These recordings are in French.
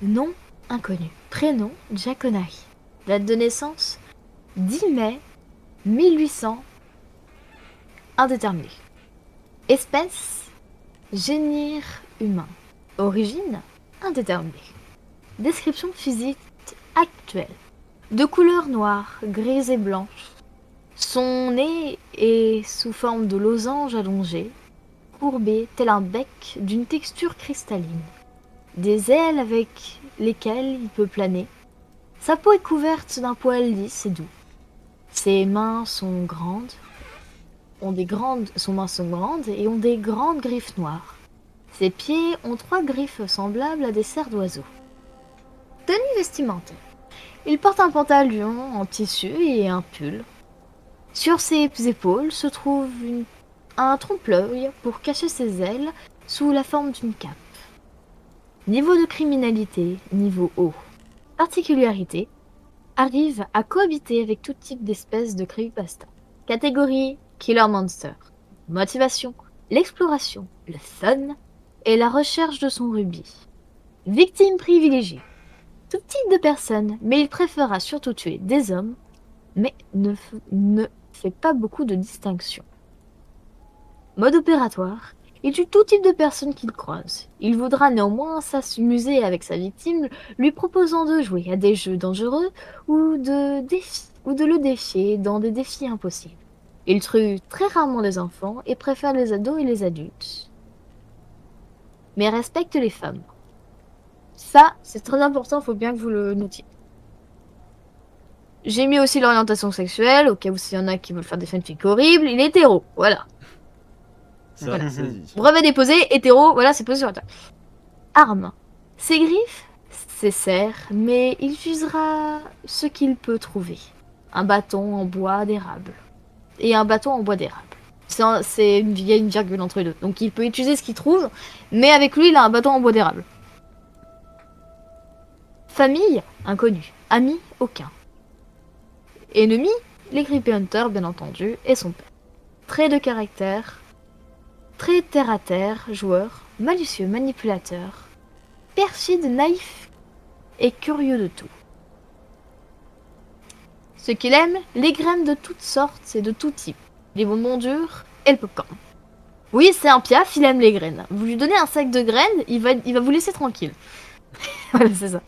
Nom inconnu. Prénom Jaconari. Date de naissance 10 mai 1800. Indéterminé. Espèce génir humain. Origine indéterminée. Description physique actuelle. De couleur noire, grise et blanche. Son nez est sous forme de losange allongé, courbé tel un bec d'une texture cristalline. Des ailes avec lesquelles il peut planer. Sa peau est couverte d'un poil lisse et doux. Ses mains sont grandes, et ont des grandes griffes noires. Ses pieds ont 3 griffes semblables à des serres d'oiseaux. Tenue vestimentaire. Il porte un pantalon en tissu et un pull. Sur ses épaules se trouve un trompe-l'œil pour cacher ses ailes sous la forme d'une cape. Niveau de criminalité, niveau haut. Particularité, arrive à cohabiter avec tout type d'espèces de creepypasta. Catégorie, Killer Monster. Motivation, l'exploration, le fun et la recherche de son rubis. Victime privilégiée. Tout type de personnes, mais il préférera surtout tuer des hommes, mais ne fait pas beaucoup de distinction. Mode opératoire, il tue tout type de personnes qu'il croise. Il voudra néanmoins s'amuser avec sa victime, lui proposant de jouer à des jeux dangereux ou de le défier dans des défis impossibles. Il tue très rarement les enfants et préfère les ados et les adultes. Mais respecte les femmes. Ça, c'est très important, faut bien que vous le notiez. J'ai mis aussi l'orientation sexuelle, au cas où s'il y en a qui veulent faire des fanfics horribles, il est hétéro, voilà. Ça, Voilà. c'est dit. Brevet déposé, hétéro, voilà, c'est posé sur la table. Arme. Ses griffes, ses serres, mais il utilisera ce qu'il peut trouver. Un bâton en bois d'érable. Et un bâton en bois d'érable. Il y a une virgule entre les deux. Donc il peut utiliser ce qu'il trouve, mais avec lui, il a un bâton en bois d'érable. Famille, inconnu. Amis, aucun. Ennemi, les Creepy Hunters, bien entendu, et son père. Trait de caractère, très terre-à-terre, joueur, malicieux, manipulateur, perfide, naïf et curieux de tout. Ce qu'il aime, les graines de toutes sortes et de tout type, les bonbons durs et le popcorn. Oui, c'est un piaf, il aime les graines. Vous lui donnez un sac de graines, il va vous laisser tranquille. Voilà, c'est ça.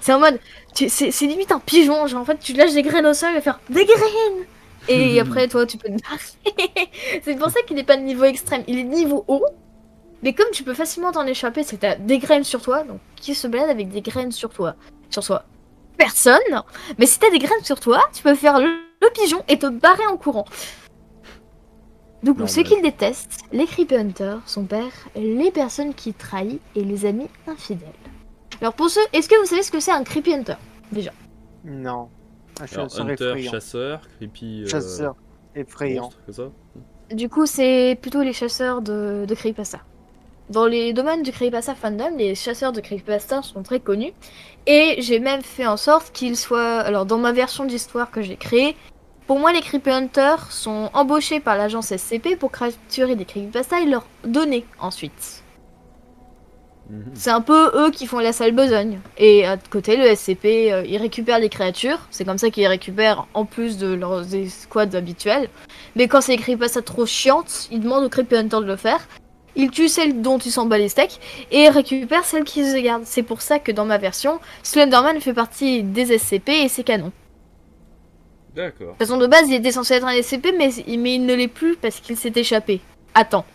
C'est en mode, c'est limite un pigeon, genre en fait tu lâches des graines au sol, il va faire des graines. Et après toi tu peux te barrer. C'est pour ça qu'il n'est pas de niveau extrême, il est de niveau haut. Mais comme tu peux facilement t'en échapper, c'est que t'as des graines sur toi, donc qui se balade avec des graines sur toi? Sur soi. Personne. Mais si t'as des graines sur toi, tu peux faire le pigeon et te barrer en courant. Du coup, ceux qu'il déteste, les Creepy Hunters, son père, les personnes qui trahissent et les amis infidèles. Alors pour ceux, est-ce que vous savez ce que c'est un Creepy Hunter déjà? Non. Un Alors, chasseur Hunter, effrayant. chasseur, creepy. Chasseur effrayant. Monstre, c'est ça? Du coup, c'est plutôt les chasseurs de creepypasta. Dans les domaines du creepypasta fandom, les chasseurs de creepypasta sont très connus. Et j'ai même fait en sorte qu'ils soient... Alors, dans ma version d'histoire que j'ai créée, pour moi, les creepy hunters sont embauchés par l'agence SCP pour capturer des creepypasta et leur donner ensuite. C'est un peu eux qui font la sale besogne. Et à côté, le SCP, ils récupèrent les créatures. C'est comme ça qu'ils récupèrent en plus de leurs squads habituels. Mais quand c'est des creepypasta trop chiantes, ils demandent aux creepy hunters de le faire. Ils tuent celles dont ils s'en bat les steaks et récupèrent celles qu'ils se gardent. C'est pour ça que dans ma version, Slenderman fait partie des SCP et c'est canon. D'accord. De toute façon, de base, il était censé être un SCP, mais il ne l'est plus parce qu'il s'est échappé. Attends.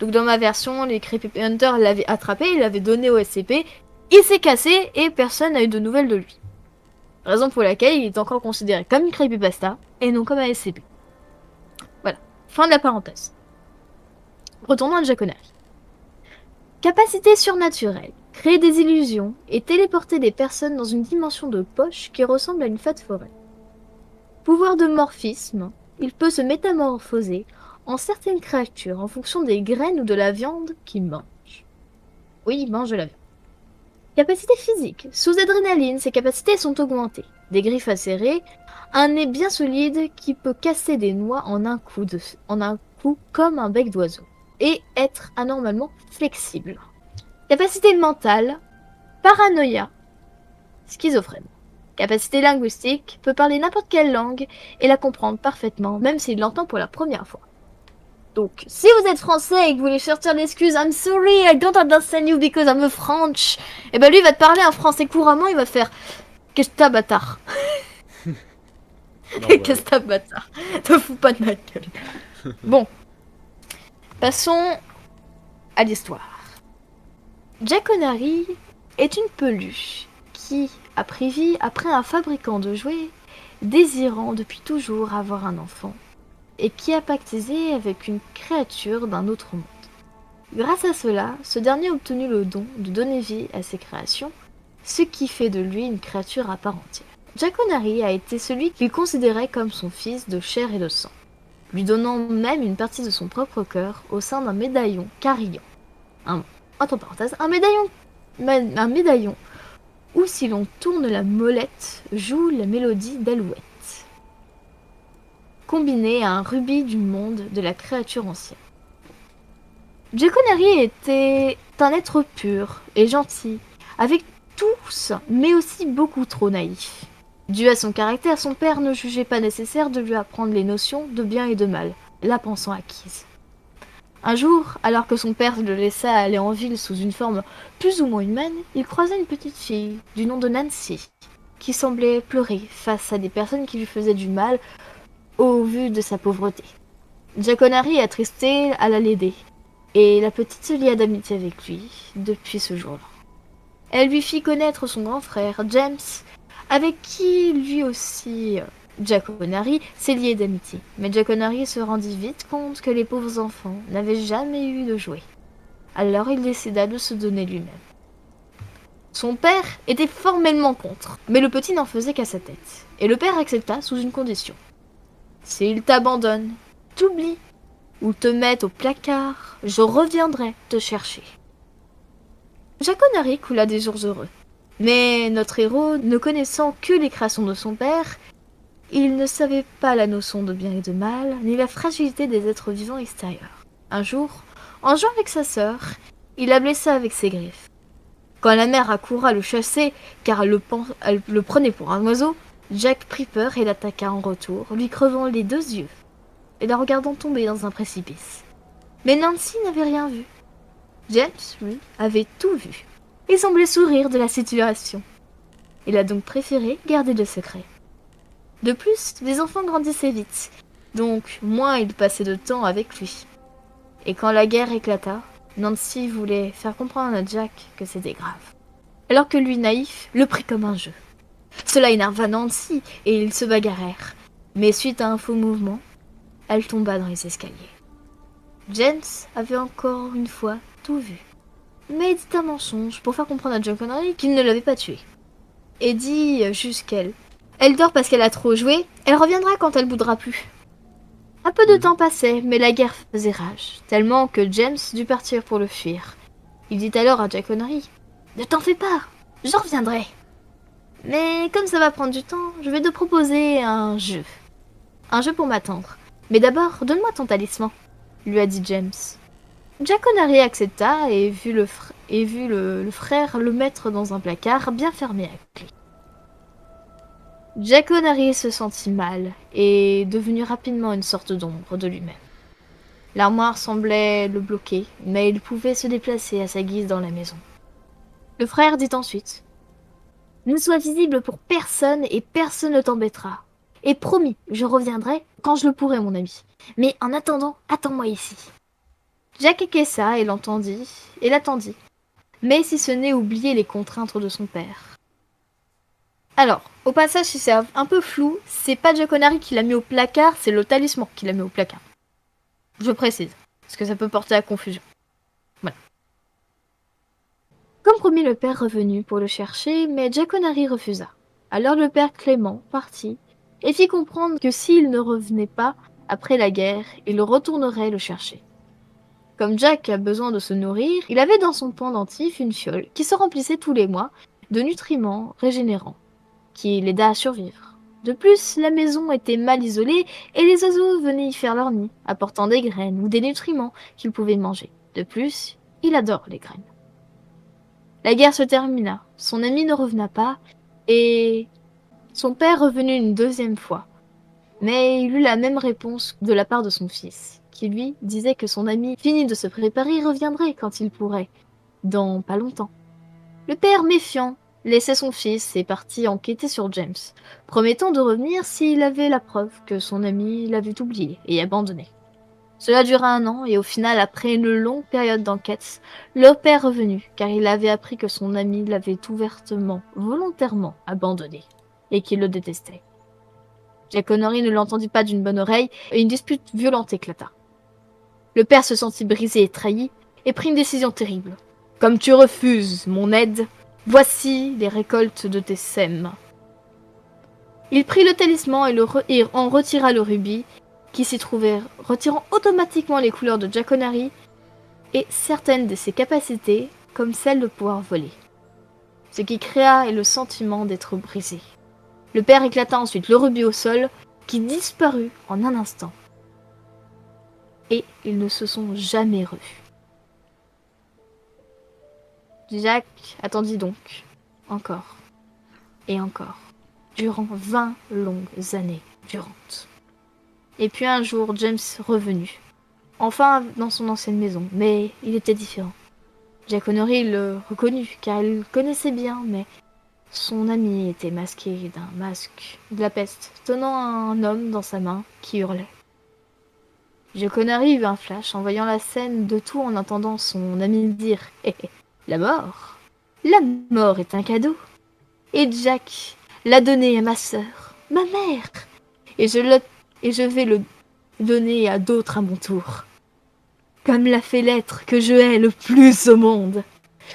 Donc dans ma version, les Creepy Hunters l'avaient attrapé, ils l'avaient donné au SCP, il s'est cassé et personne n'a eu de nouvelles de lui. Raison pour laquelle il est encore considéré comme une creepypasta et non comme un SCP. Voilà, fin de la parenthèse. Retournons à Jaconari. Capacité surnaturelle, créer des illusions et téléporter des personnes dans une dimension de poche qui ressemble à une fat forêt. Pouvoir de morphisme, il peut se métamorphoser en certaines créatures en fonction des graines ou de la viande qu'il mange. Oui, il mange de la viande. Capacité physique. Sous adrénaline, ses capacités sont augmentées. Des griffes acérées, un nez bien solide qui peut casser des noix en un coup comme un bec d'oiseau. Et être anormalement flexible. Capacité mentale. paranoïa, schizophrène. Capacité linguistique, peut parler n'importe quelle langue et la comprendre parfaitement, même s'il l'entend pour la première fois. Donc, si vous êtes français et que vous voulez sortir l'excuse I'm sorry, I don't understand you because I'm a French, et ben lui il va te parler en français couramment, il va faire qu'est-ce que t'as bâtard. Normal. Qu'est-ce que t'as bâtard. Te fous pas de ma gueule. Bon, passons à l'histoire. Jack O'Nary est une peluche qui a pris vie après un fabricant de jouets désirant depuis toujours avoir un enfant et qui a pactisé avec une créature d'un autre monde. Grâce à cela, ce dernier a obtenu le don de donner vie à ses créations, ce qui fait de lui une créature à part entière. Jack O'Nary a été celui qu'il considérait comme son fils de chair et de sang, lui donnant même une partie de son propre cœur au sein d'un médaillon carillon. Entre parenthèses, un médaillon où si l'on tourne la molette, joue la mélodie d'Alouette, combiné à un rubis du monde de la créature ancienne. Jack O'Nary était un être pur et gentil, avec tous, mais aussi beaucoup trop naïf. Dû à son caractère, son père ne jugeait pas nécessaire de lui apprendre les notions de bien et de mal, la pensant acquise. Un jour, alors que son père le laissa aller en ville sous une forme plus ou moins humaine, il croisa une petite fille du nom de Nancy, qui semblait pleurer face à des personnes qui lui faisaient du mal au vu de sa pauvreté. Jack O'Nary, attristé, alla l'aider, et la petite se lia d'amitié avec lui depuis ce jour-là. Elle lui fit connaître son grand frère, James, avec qui lui aussi Jack O'Nary s'est lié d'amitié. Mais Jack O'Nary se rendit vite compte que les pauvres enfants n'avaient jamais eu de jouets. Alors il décida de se donner lui-même. Son père était formellement contre, mais le petit n'en faisait qu'à sa tête. Et le père accepta sous une condition. S'il t'abandonne, t'oublie, ou te mette au placard, je reviendrai te chercher. Jack O'Nary coula des jours heureux. Mais notre héros, ne connaissant que les créations de son père, il ne savait pas la notion de bien et de mal, ni la fragilité des êtres vivants extérieurs. Un jour, en jouant avec sa sœur, il la blessa avec ses griffes. Quand la mère accourut le chasser, car elle le prenait pour un oiseau, Jack prit peur et l'attaqua en retour, lui crevant les 2 yeux, et la regardant tomber dans un précipice. Mais Nancy n'avait rien vu. James, lui, avait tout vu. Il semblait sourire de la situation. Il a donc préféré garder le secret. De plus, les enfants grandissaient vite, donc moins ils passaient de temps avec lui. Et quand la guerre éclata, Nancy voulait faire comprendre à Jack que c'était grave. Alors que lui, naïf, le prit comme un jeu. Cela énerva Nancy et ils se bagarrèrent. Mais suite à un faux mouvement, elle tomba dans les escaliers. James avait encore une fois tout vu. Mais dit un mensonge pour faire comprendre à Jack O'Nary qu'il ne l'avait pas tué. Et dit juste qu'elle dort parce qu'elle a trop joué, elle reviendra quand elle voudra plus. Un peu de temps passait, mais la guerre faisait rage, tellement que James dut partir pour le fuir. Il dit alors à Jack O'Nary, « Ne t'en fais pas, j'en reviendrai. Mais comme ça va prendre du temps, je vais te proposer un jeu. Un jeu pour m'attendre. Mais d'abord, donne-moi ton talisman, lui a dit James. Jack O'Nary accepta et vit le frère le mettre dans un placard bien fermé à clé. Jack O'Nary se sentit mal et devenu rapidement une sorte d'ombre de lui-même. L'armoire semblait le bloquer, mais il pouvait se déplacer à sa guise dans la maison. Le frère dit ensuite « Ne sois visible pour personne et personne ne t'embêtera. Et promis, je reviendrai quand je le pourrai, mon ami. Mais en attendant, attends-moi ici. » Jack acquiesça et l'attendit, mais si ce n'est oublier les contraintes de son père. Alors, au passage, si c'est un peu flou, c'est pas Jack O'Nary qui l'a mis au placard, c'est le talisman qui l'a mis au placard. Je précise, parce que ça peut porter à confusion. Voilà. Comme promis, le père revenu pour le chercher, mais Jack O'Nary refusa. Alors le père Clément partit et fit comprendre que s'il ne revenait pas après la guerre, il retournerait le chercher. Comme Jack a besoin de se nourrir, il avait dans son pendentif une fiole qui se remplissait tous les mois de nutriments régénérants, qui l'aida à survivre. De plus, la maison était mal isolée et les oiseaux venaient y faire leur nid, apportant des graines ou des nutriments qu'ils pouvaient manger. De plus, il adore les graines. La guerre se termina, son ami ne revena pas, et son père revenu une deuxième fois. Mais il eut la même réponse de la part de son fils, qui lui disait que son ami, fini de se préparer, reviendrait quand il pourrait, dans pas longtemps. Le père, méfiant, laissait son fils et partit enquêter sur James, promettant de revenir s'il avait la preuve que son ami l'avait oublié et abandonné. Cela dura 1 an et au final, après une longue période d'enquête, le père revenu, car il avait appris que son ami l'avait ouvertement, volontairement abandonné et qu'il le détestait. Jack Connery ne l'entendit pas d'une bonne oreille et une dispute violente éclata. Le père se sentit brisé et trahi et prit une décision terrible. « Comme tu refuses mon aide, voici les récoltes de tes sèmes. » Il prit le talisman et en retira le rubis qui s'y trouvait, retirant automatiquement les couleurs de Jack Connery et certaines de ses capacités, comme celle de pouvoir voler. Ce qui créa le sentiment d'être brisé. Le père éclata ensuite le rubis au sol, qui disparut en un instant. Et ils ne se sont jamais revus. Jack attendit donc, encore, et encore, durant 20 longues années durantes. Et puis un jour, James revenu, enfin dans son ancienne maison, mais il était différent. Jack Connery le reconnut, car il le connaissait bien, mais son ami était masqué d'un masque de la peste, tenant un homme dans sa main qui hurlait. Jack Connery eut un flash en voyant la scène de tout en entendant son ami dire « Hé, la mort est un cadeau. Et Jack l'a donné à ma sœur, ma mère, et je vais le donner à d'autres à mon tour. Comme l'a fait l'être que je hais le plus au monde.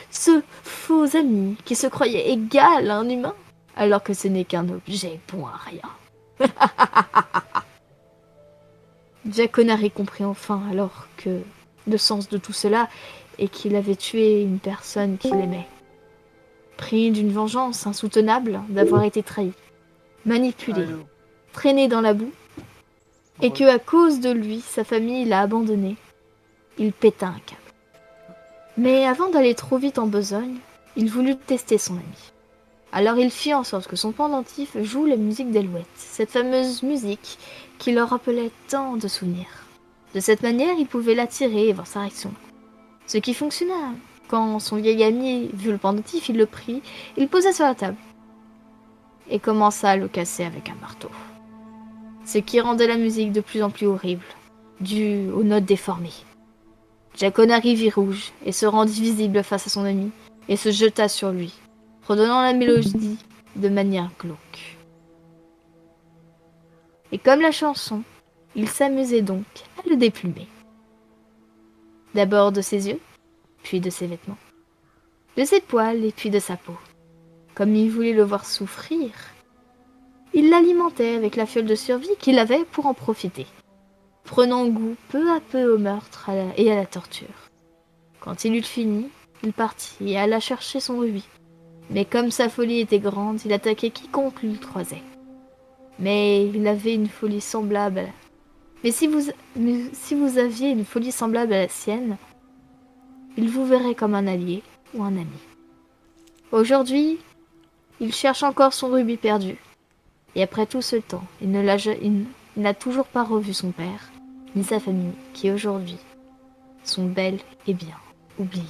Ce faux ami qui se croyait égal à un humain, alors que ce n'est qu'un objet bon à rien. » Jack Connery comprit enfin alors que le sens de tout cela est qu'il avait tué une personne qu'il aimait. Pris d'une vengeance insoutenable d'avoir été trahi, manipulé, traîné dans la boue, et que à cause de lui, sa famille l'a abandonné, il péta un câble. Mais avant d'aller trop vite en besogne, il voulut tester son ami. Alors il fit en sorte que son pendentif joue la musique d'Alouette, cette fameuse musique qui leur rappelait tant de souvenirs. De cette manière, il pouvait l'attirer et voir sa réaction. Ce qui fonctionna. Quand son vieil ami vit le pendentif, il le prit, il le posa sur la table et commença à le casser avec un marteau. Ce qui rendait la musique de plus en plus horrible, due aux notes déformées. Jack Connery vit rouge et se rendit visible face à son ami et se jeta sur lui, redonnant la mélodie de manière glauque. Et comme la chanson, il s'amusait donc à le déplumer. D'abord de ses yeux, puis de ses vêtements, de ses poils et puis de sa peau. Comme il voulait le voir souffrir, il l'alimentait avec la fiole de survie qu'il avait pour en profiter, prenant goût peu à peu au meurtre et à la torture. Quand il eut fini, il partit et alla chercher son rubis. Mais comme sa folie était grande, il attaquait quiconque lui croisait. Mais il avait une folie semblable. Mais si vous aviez une folie semblable à la sienne, il vous verrait comme un allié ou un ami. Aujourd'hui, il cherche encore son rubis perdu. Et après tout ce temps, il n'a toujours pas revu son père, ni sa famille, qui aujourd'hui sont bel et bien oubliés.